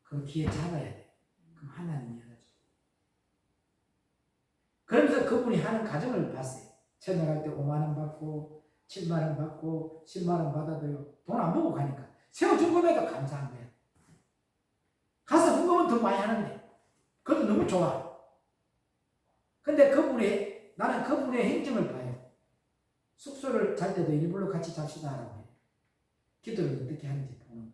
그 기회 잡아야 돼. 그럼 하나님이 열어줘. 그러면서 그분이 하는 과정을 봤어요. 채널할 때 5만원 받고 7만원 받고 10만원 받아도요, 돈 안 보고 가니까 세워준 것에도 감사한 거야. 가서 헌금은 더 많이 하는데 그것도 너무 좋아. 근데 나는 그분의 행정을 봐요. 숙소를 잘 때도 일부러 같이 잡시다 하라고 해요. 기도를 어떻게 하는지 보는 거예요.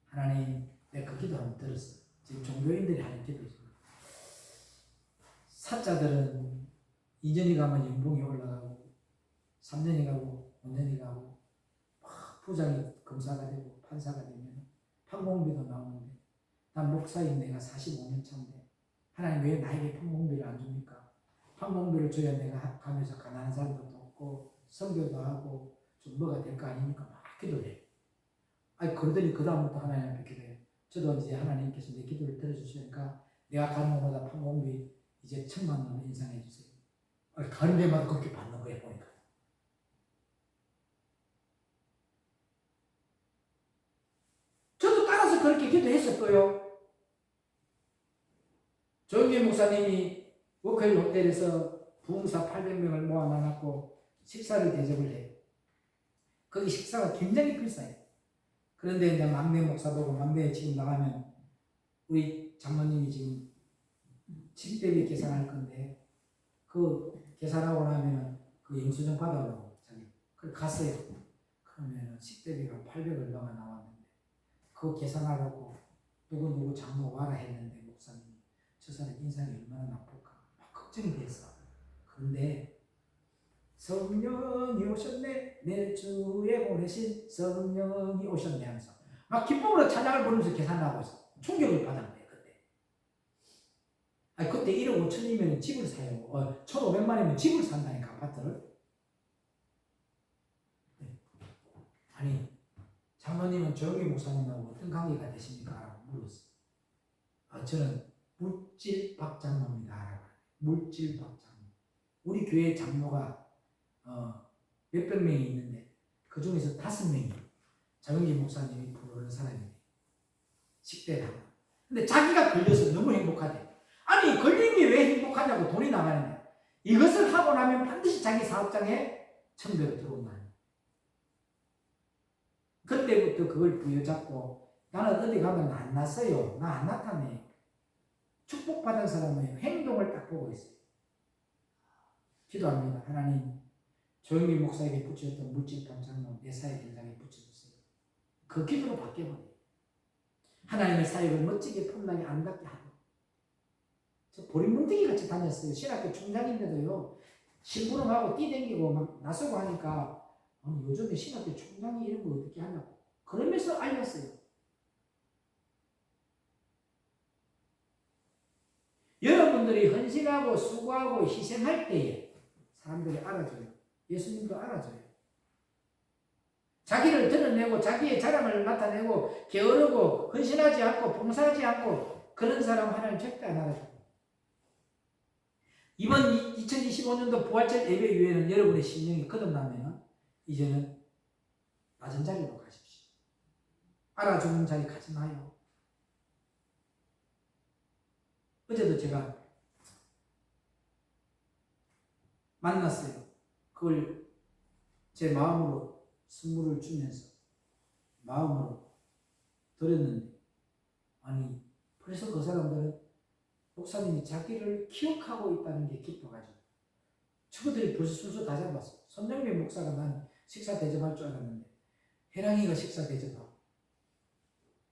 하나님, 내가 그 기도 한번 들었어. 지금 종교인들이 하는 기도죠. 사자들은 2년이 가면 연봉이 올라가고 3년이 가고 5년이 가고 막 부장이 검사가 되고 판사가 되면 판공비도 나오는데 난 목사인 내가 45년 차인데 하나님 왜 나에게 판공비를 안 줍니까? 판공비를 줘야 내가 가면서 가난한 사람도 돕고 선교도 하고 좀 뭐가 될 거 아닙니까? 막 기도해. 아니 그러더니 그 다음부터 하나님 앞에 기도해요. 저도 이제 하나님께서 내 기도를 들어주시니까 내가 가는 곳마다 판공비 이제 1,000만 원 인상해 주세요. 아니 가는 데마다 그렇게 받는 거예요 보니까. 저도 따라서 그렇게 기도했었고요. 조영기 목사님이 워커힐 호텔에서 부흥사 800명을 모아놔놓고 식사를 대접을 해요. 거기 식사가 굉장히 비싸요. 그런데 이제 막내 목사 보고 막내 지금 나가면 우리 장모님이 지금 침대비 계산할 건데 그 계산하고 나면 그 영수증 받아오라고 자기 그걸 갔어요. 그러면 식대비가 800을 넘어 나왔는데 그거 계산하라고 누구 장모 와라 했는데 목사님이 저 사람 인상이 얼마나 나쁠까 막 걱정이 됐어. 그런데 성령이 오셨네 내 주에 보내신 성령이 오셨네 하면서 막 기쁨으로 찬양을 부르면서 계산을 하고 있어. 충격을 받은 거예요 그때. 아니 그때 1억 5천이면 집을 사요. 1,500만이면 집을 산다니까 아파트를. 네. 아니 장로님은 조영기 목사님하고 어떤 관계가 되십니까? 라고 물었어요. 저는 물질 박장로입니다. 물질 박장로. 우리 교회 장로가 몇백 명이 있는데 그 중에서 5명이 조영기 목사님이 부르는 사람이에요. 식대당. 근데 자기가 걸려서 너무 행복하대. 아니 걸린 게 왜 행복하냐고 돈이 나가는데 이것을 하고 나면 반드시 자기 사업장에 천배로 들어온다. 그때부터 그걸 부여잡고 나는 어디 가면 안 났어요. 나 안 나타내. 축복받은 사람은 행동을 딱 보고 있어요. 기도합니다. 하나님 조영기 목사에게 붙였던 물질 감장로 내 사회 현장에 붙여주세요. 그 기도로 바뀌어버려요. 하나님의 사역을 멋지게 폼나게 아름답게 하고 저 보리뭉둥이 같이 다녔어요. 신학교 총장인데도요. 심부름하고 뛰댕기고 막 나서고 하니까 요즘에 신학교 총장이 이런 거 어떻게 하냐고 그러면서 알렸어요. 여러분들이 헌신하고 수고하고 희생할 때에 사람들이 알아줘요. 예수님도 알아줘요. 자기를 드러내고 자기의 자랑을 나타내고 게으르고 헌신하지 않고 봉사하지 않고 그런 사람 하나님 절대 안 알아줘요. 이번 2025년도 부활절 예배 이후에는 여러분의 심령이 거듭나면 이제는 낮은 자리로 가십시오. 알아주는 자리 가지 마요. 어제도 제가 만났어요. 그걸 제 마음으로 선물을 주면서 마음으로 드렸는데 아니 벌써 그 사람들은 목사님이 자기를 기억하고 있다는 게 기뻐가지고 저들이 벌써 순서 다 잡았어. 손정민 목사가 난 식사 대접할 줄 알았는데 해랑이가 식사 대접하고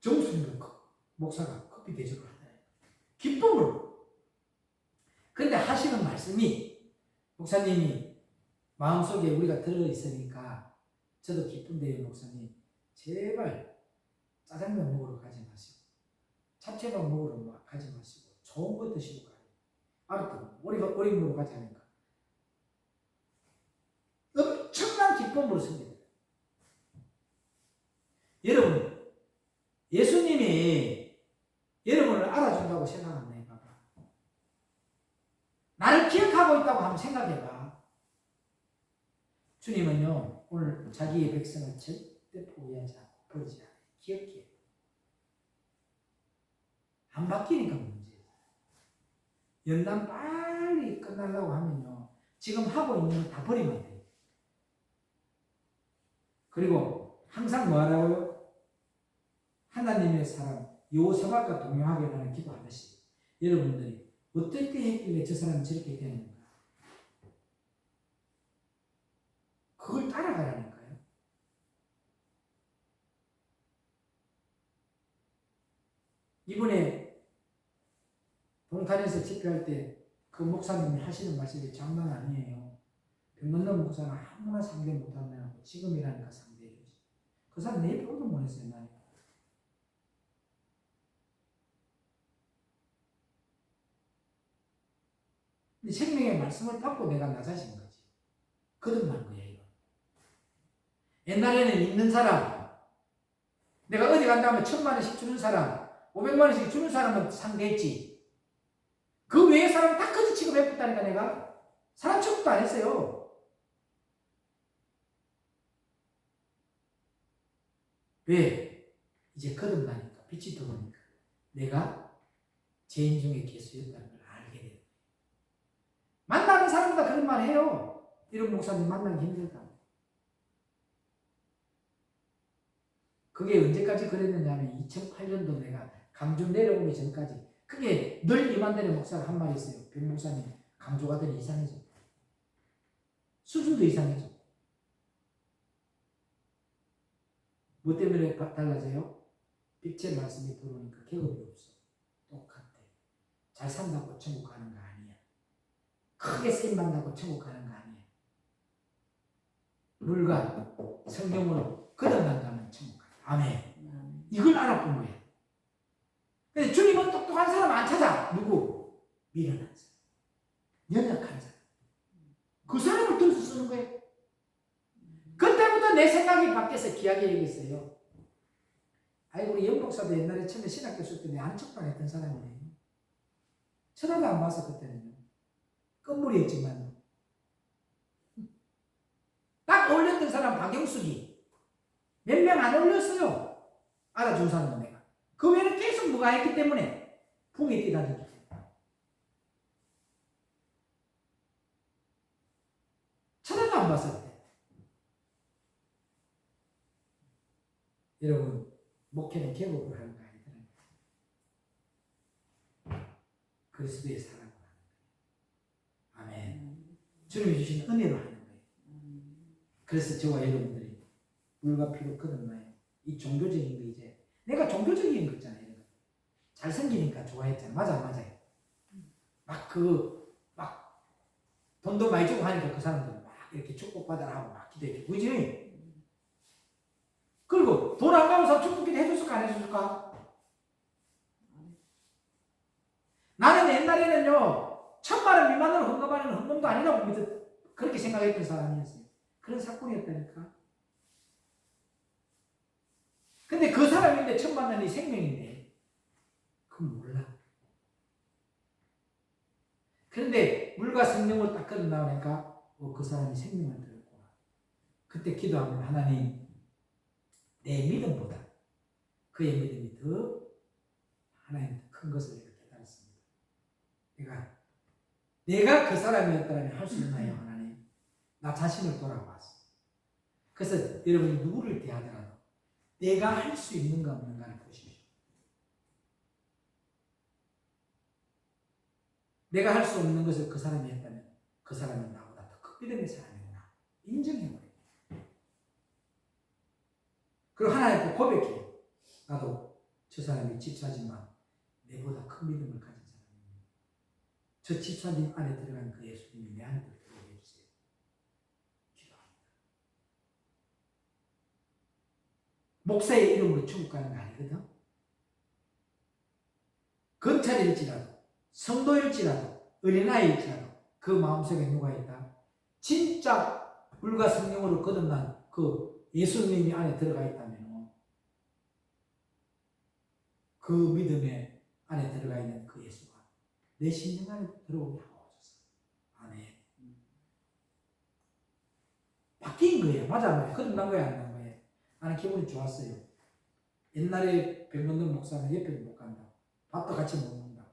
정수님 목사가 커피 대접을 하잖아요. 기쁨으로. 근데 하시는 말씀이 목사님이 마음속에 우리가 들어있으니까 저도 기쁜데요. 목사님 제발 짜장면 먹으러 가지 마시고 잡채밥 먹으러 가지 마시고 좋은 거 드시고 가요. 알았다. 어림으로 가지 않으니까 엄청난 기쁨으로 씁니다. 여러분 예수님이 여러분을 알아준다고 생각하나요? 봐봐. 나를 기억하고 있다고 한번 생각해봐. 주님은요 오늘 자기의 백성을 절대 포기하지 않고 버리지 않아요. 기억해. 안 바뀌니까 문제예요. 연단 빨리 끝나려고 하면요 지금 하고 있는 거 다 버리면 돼요. 그리고 항상 뭐 하라고요? 하나님의 사람, 여호사밧과 동행하게 나는 기도하듯이 여러분들이 어떻게 했길래 저 사람이 저렇게 되는가? 그걸 따라가라니까요. 이번에 동탄에서 집회할 때 그 목사님이 하시는 말씀이 장난 아니에요. 백만남 목사는 아무나 상대 못하면 지금이라니까 상대해주지. 그 사람 내 뼈도 못 했어요. 나는. 근데 생명의 말씀을 받고 내가 낮아진 거지. 거듭난 거야 이거. 옛날에는 있는 사람, 내가 어디 간다 하면 1,000,000원씩 주는 사람, 500만원씩 주는 사람은 상대했지. 그 외의 사람 다 거지 취급해봤다니까 내가. 사람 취급도 안 했어요. 왜? 이제 거듭나니까, 빛이 들어오니까 내가 죄인 중에 개수였다는 걸 알게 돼요. 만나는 사람마다 그런 말 해요. 이런 목사님 만나기 힘들다. 그게 언제까지 그랬느냐면 2008년도 내가 강주 내려오기 전까지 그게 늘 이만대의 목사가 한 말이 있어요. 변 목사님 강조가 더 이상해져. 수준도 이상해져. 뭐 때문에 달라져요? 빛의 말씀이 들어오니까 계급이 없어. 똑같아. 잘 산다고 천국 가는 거 아니야. 크게 쓰임받는다고 천국 가는 거 아니야. 물과 성경으로 거듭난다면 천국 가요. 아멘. 이걸 알아본 거예요. 근데 주님은 똑똑한 사람 안 찾아. 누구? 미련한 사람. 연약한 사람. 그 사람을 들어서 쓰는 거예요. 그때부터 내 생각이 바뀌어서 귀하게 얘기했어요. 아이고, 우리 연목사도 옛날에 처음에 신학교 쓸 때 내 안척방 했던 사람이에요. 쳐다도 안 봐서 그때는요. 끝물이었지만. 딱 어울렸던 사람 박영숙이. 몇 명 안 어울렸어요. 알아준 사람은 내가. 그 외에는 계속 뭐가 했기 때문에 붕이 뛰다니기 때문에. 쳐다도 안 봤을 때. 여러분, 목회는 계급을 하는 거 아니더라고요. 그리스도의 사랑으로 하는 거예요. 아멘. 주님이 주신 은혜로 하는 거예요. 그래서 저와 여러분들이 물과 피로 거듭나요. 이 종교적인 거 이제 내가 종교적인 거 있잖아요. 잘생기니까 좋아했잖아. 맞아, 맞아요. 막 돈도 많이 주고 하니까 그 사람들은 막 이렇게 축복받아라 하고 막 기도해. 그지? 그리고 돈 안 가면 사람 축복기도 해줬을까 안 해줬을까? 나는 옛날에는요 1,000,000원 미만으로 헌금하는 헌금도 아니라고 그렇게 생각했던 사람이었어요. 그런 사건이었다니까. 근데 그 사람인데 1,000,000원이 생명인데 그건 몰라. 그런데 물과 생명을 딱 끌어 나오니까 그 사람이 생명을 들었구나. 그때 기도하면 하나님 내 믿음보다 그의 믿음이 더 하나님 큰 것을 깨달았습니다. 내가 그 사람이었다면 할 수 있나요? 하나님 나 자신을 돌아봤어. 그래서 여러분이 누구를 대하더라도 내가 할 수 있는가 없는가를 보십시오. 내가 할 수 없는 것을 그 사람이 했다면 그 사람은 나보다 더 큰 믿음의 사람이구나 인정해버려요. 그리고 하나님께 고백해요. 나도 저 사람이 집사지만 내보다 큰 믿음을 가진 사람입니다. 저 집사님 안에 들어간 그 예수님이 내 안에 들어오게 해주세요. 기도합니다. 목사의 이름으로 천국 가는 거 아니거든. 검찰일지라도 성도일지라도 어린아이일지라도 그 마음속에 누가 있다? 진짜 물과 성령으로 거듭난 그 예수님이 안에 들어가 있다면 그 믿음의 안에 들어가 있는 그 예수가 내 심령 안에 들어오게 하옵소서. 아멘. 바뀐 거예요. 맞아. 거듭난 거야 안 난 거예요. 나는 기분이 좋았어요. 옛날에 백문동 목사는 옆에 못 간다. 밥도 같이 못 먹는다.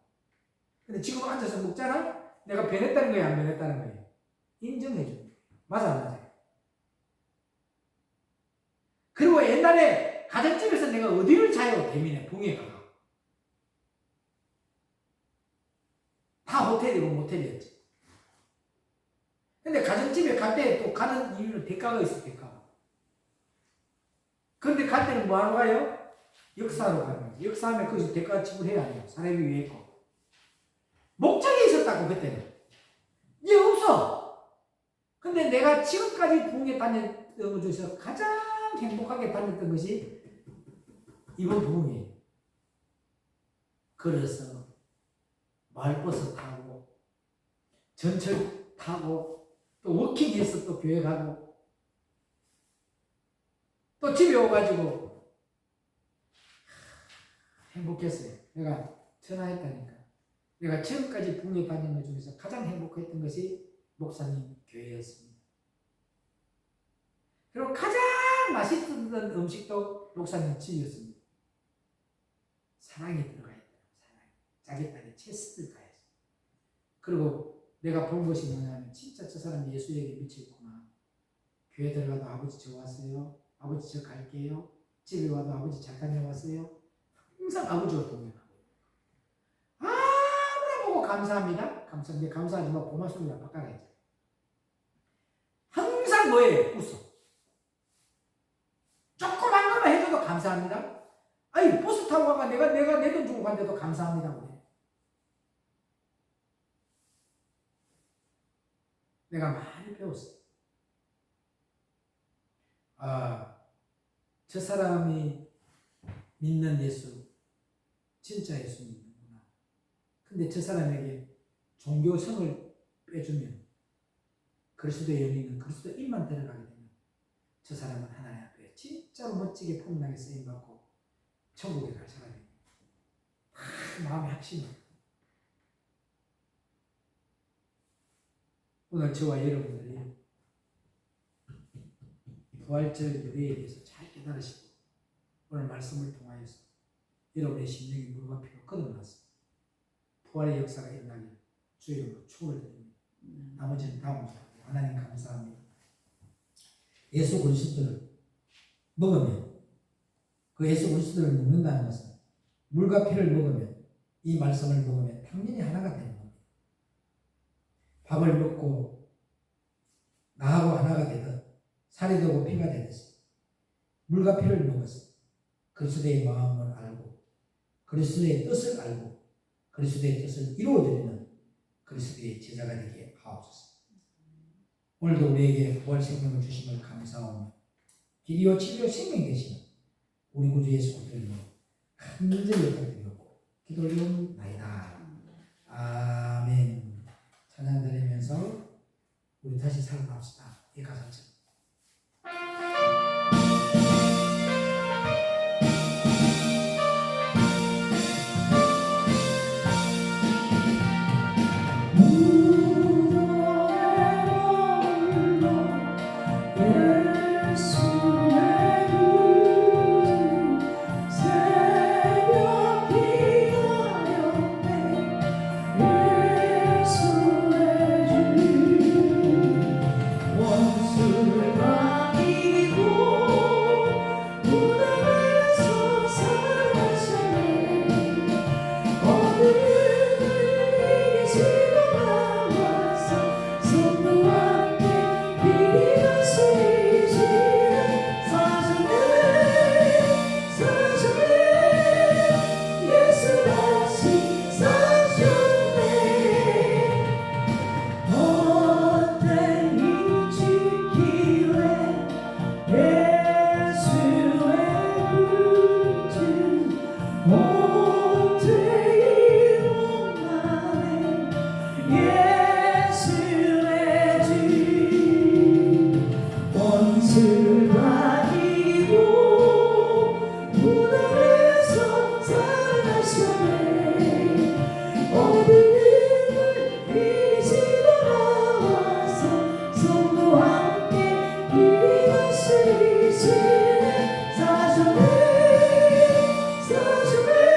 근데 지금 앉아서 먹잖아? 내가 변했다는 거야 안 변했다는 거예요. 인정해 주는 거예요. 맞아. 그리고 옛날에 가정집에서 내가 어디를 자요? 대민에 붕에 가가. 모텔이었지. 근데 가정집에 갈 때 또 가는 이유는 대가가 있어, 대가. 그런데 갈 때는 뭐 하러 가요? 역사하러 가는 거지. 역사하면 거기서 대가 지불해야 돼요. 사람이 위해 있고. 목적이 있었다고, 그때는. 이제 없어. 근데 내가 지금까지 부흥에 다녔던 것 중에서 가장 행복하게 다녔던 것이 이번 부흥이에요. 걸어서, 마을버스 타고, 전철 타고, 또 워킹해서 또 교회 가고, 또 집에 오가지고 행복했어요. 내가 전화했다니까. 내가 지금까지 부흥에 다닌 것 중에서 가장 행복했던 것이 목사님 교회였습니다. 그리고 가장 맛있던 음식도 목사님 집이었습니다. 사랑이 들어가 있다. 사랑. 자기 딸의 체스를 가야지. 그리고 내가 본 것이 뭐냐면 진짜 저 사람이 예수에게 미쳐있구나. 교회 들어가도 아버지 저 왔어요. 아버지 저 갈게요. 집에 와도 아버지 잘 다녀왔어요. 항상 아버지와 동행하고. 아무나 보고 감사합니다. 감사한데 감사하지만 고맙습니다. 바꿔야지. 항상 뭐예요? 웃어. 조그만 거만 해줘도 감사합니다. 아니 버스 타고 가면 내가 내 돈 주고 간데도 감사합니다. 그래. 내가 많이 배웠어. 저 사람이 믿는 예수, 진짜 예수 믿는구나. 근데 저 사람에게 종교성을 빼주면 그리스도의 영이 있는 그리스도의 입만 들어가게 되면 저 사람은 하나님 앞에 진짜로 멋지게 풍성하게 쓰임받고 천국에 갈 사람입니다. 마음이 확신이. 오늘 저와 여러분들이 부활절 유래에 대해서 잘 깨달으시고 오늘 말씀을 통하여서 여러분의 심령이 물과 피로 거듭났습니다. 부활의 역사가 일어나길 주의 이름으로 축원을 드립니다. 나머지는 다음으로 하나님 감사합니다. 예수 그리스도를 먹으면 그 예수 그리스도를 먹는다는 것은 물과 피를 먹으면 이 말씀을 먹으면 당연히 하나가 되는 겁니다. 밥을 먹고 나하고 하나가 되듯 살이 되고 피가 되듯이 물과 피를 먹어서 그리스도의 마음을 알고 그리스도의 뜻을 알고 그리스도의 뜻을 이루어드리는 그리스도의 제자가 되게 하옵소서. 오늘도 우리에게 부활 생명을 주심을 감사하며 길이요 치료 생명 되시는 우리 구주 예수 그리스도로 간절히 부탁드리고 기도 올리옵나이다. 아멘. 찬양 드리면서 우리 다시 살아납시다. 이 가사처럼. 사랑하시네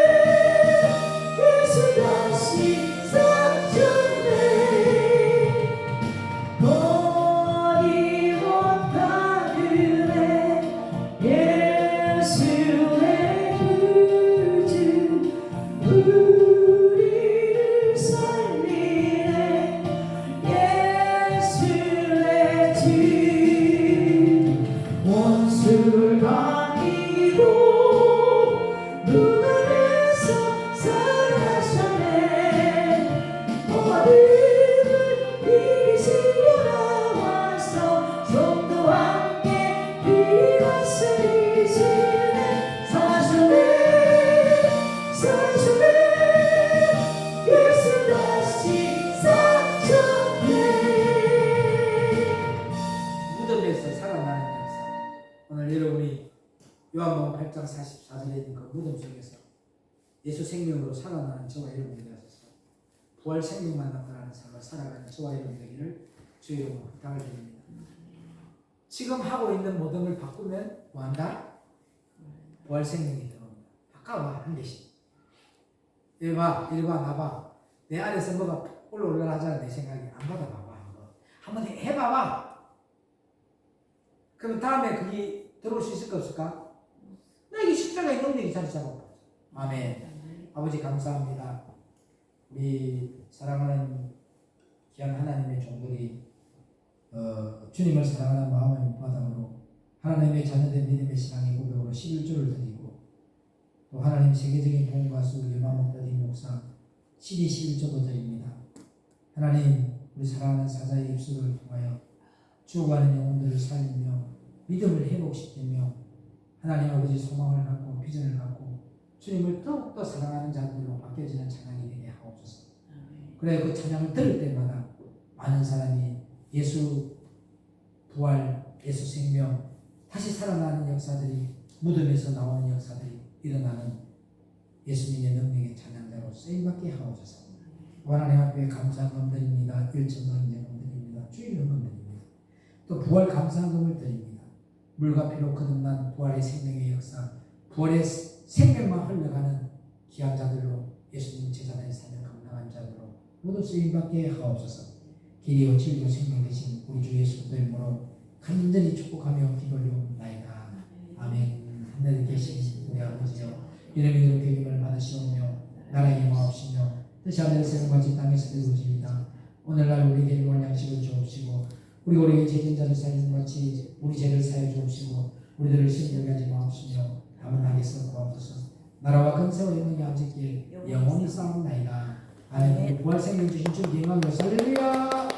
다스리시네 사주네 사주네 예수 다시 사주네 무덤에서 살아나는 역사. 오늘 여러분이 요한복음 8장 44절에 있는 그 무덤 속에서 예수 생명으로 살아나는 저와 여러분이 되어서 부활 생명만 나타나는 삶을 살아가는 저와 여러분 되기를 주의 이름으로 부탁을 드립니다. 지금 하고 있는 모든 걸 바꾸면 뭐한다? 부활 생명이 들어옵니다. 바꿔봐 한 개씩. 이리 봐, 이리 봐, 나봐. 내 안에서 뭐가 올라올라 하잖아. 내 생각이 안 받아봐봐 한번 해봐봐. 그럼 다음에 그게 들어올 수 있을까 없을까? 나에게 십자가의 능력이 자리 잡아버렸어. 아멘. 아버지 감사합니다. 우리 사랑하는 귀한 하나님의 종들이 주님을 사랑하는 마음의 밑바닥으로 하나님의 자녀된 믿음의 신앙의 고백으로 11조를 드리고 또 하나님 세계적인 보험가수 유마목 더딘 목사 CD 11조도 드립니다. 하나님 우리 사랑하는 사자의 입술을 통하여 죽어가는 영혼들을 살리며 믿음을 회복시키며 하나님 아버지 소망을 갖고 비전을 갖고 주님을 더욱더 사랑하는 자들로 바뀌어지는 찬양이 되게 하옵소서. 그래 그 찬양을 들을 때마다 많은 사람이 예수 부활, 예수 생명, 다시 살아나는 역사들이 무덤에서 나오는 역사들이 일어나는 예수님의 능력의 찬양자로 쓰임받게 하옵소서. 하나님 앞에 감사함 드립니다. 1천만 제금 드립니다. 주일금 드립니다. 또 부활 감사금을 드립니다. 물과 피로 거듭난 부활의 생명의 역사, 부활의 생명만 흘러가는 귀한 자들로 예수님 제자들의 삶을 감당한 자들로 모두 쓰임받게 하옵소서. 길이요 진리요 생명 되신 우리 주 예수 그리스도의 이름으로 간절히 축복하며 기도리옵나이다. 아멘. 하늘에 계신 우리 아버지여 이름이 그렇게 기름을 받으시오며 나라의 영화옵시며 뜻이 하늘에서 같이 땅에서 이루어집니다. 오늘날 우리에게 일용할 양식을 주옵시고 우리에게 죄진 자를 사하는 같이 우리 죄를 사해 주옵시고 우리들을 시험하게 하지 마옵시며 다만 나게서 구하옵소서. 나라와 근세와 영광이 아버지께 영원히 싸움나이다. 아멘. 부활 생명 주신 주 영광을 할렐루야.